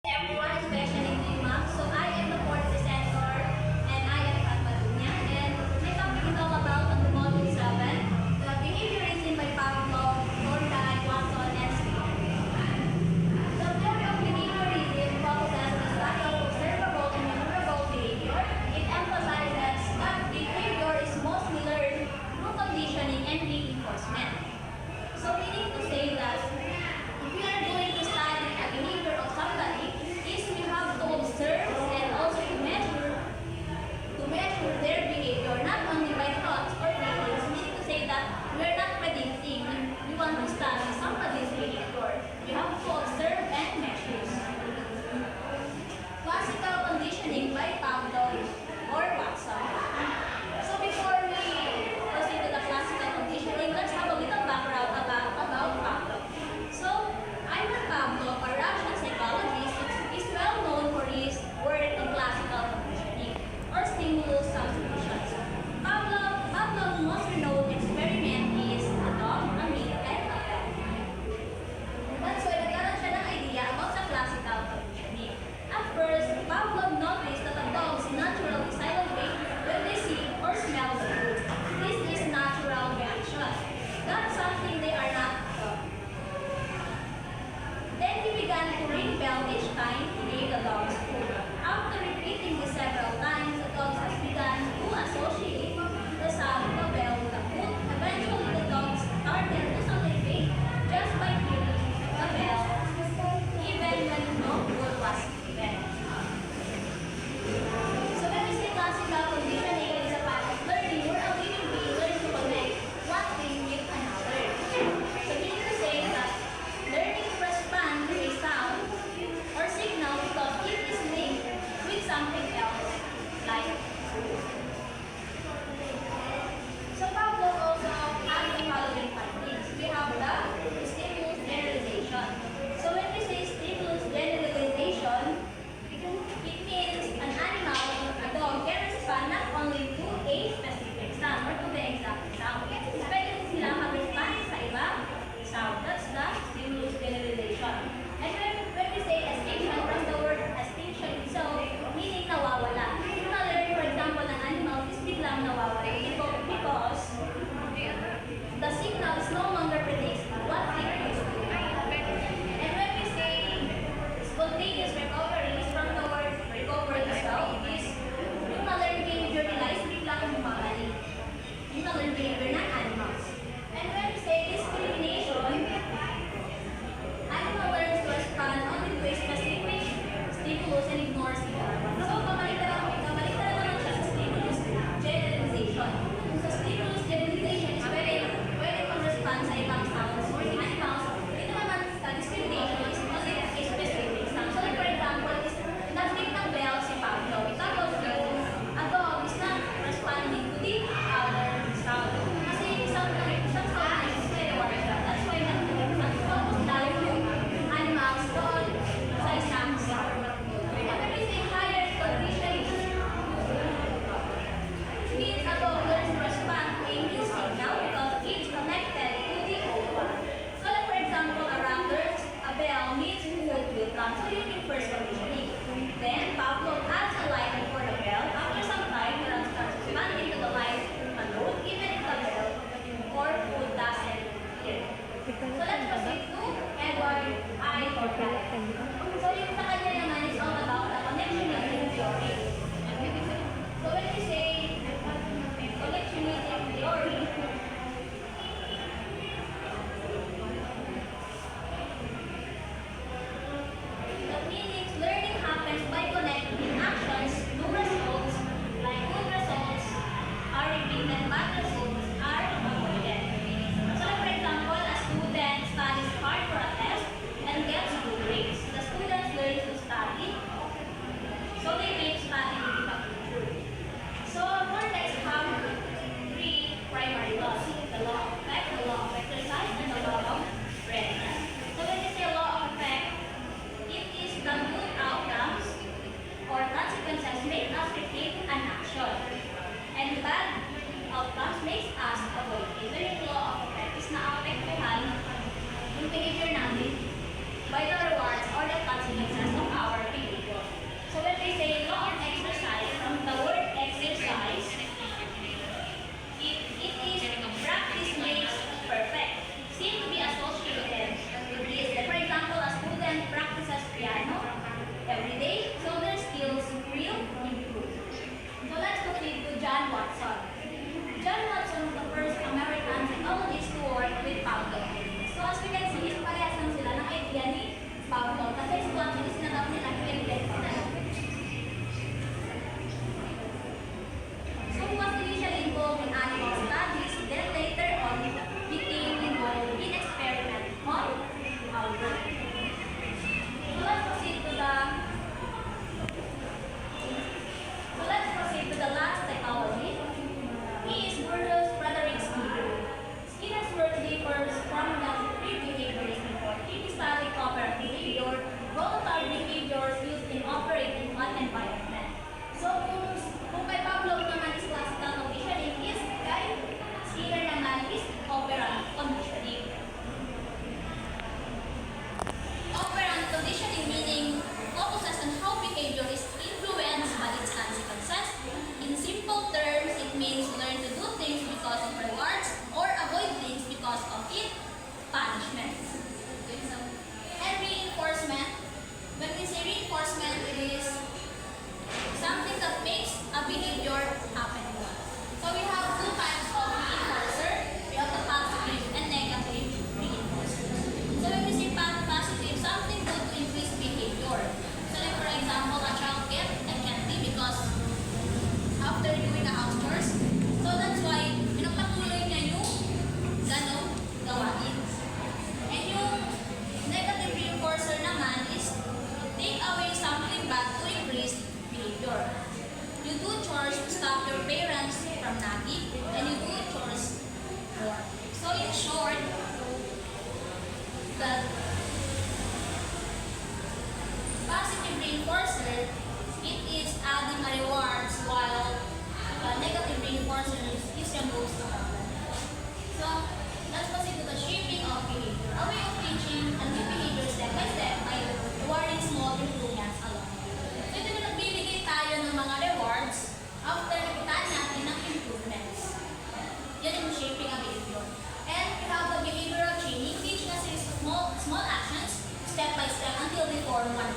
Everyone, especially to you, ma'am. So I am the fourth presenter, and I am Pavlov. And my topic is all about on the module 7, the behaviorism by Pavlov, Thorndike, and Smith. The theory of behaviorism focuses on the study of observable and memorable behavior. It emphasizes that behavior is mostly learned through conditioning and reinforcement. So meaning to say that if we are going to study a behavior of somebody, is take away something bad to increase behavior. You do chores to stop your parents from nagging, and you do chores more. So in short, the positive reinforcer, it is adding a rewards while the negative reinforcer is removes the problem. So let's proceed to the shaping of behavior. A way of teaching a new behavior step by step by rewarding small improvements along the way. So ito na nagbibigay tayo ng mga rewards after nakitaan natin ng improvements. Yan yung shaping a behavior. And we have the behavioral training, teaching a series of small actions step by step until they form one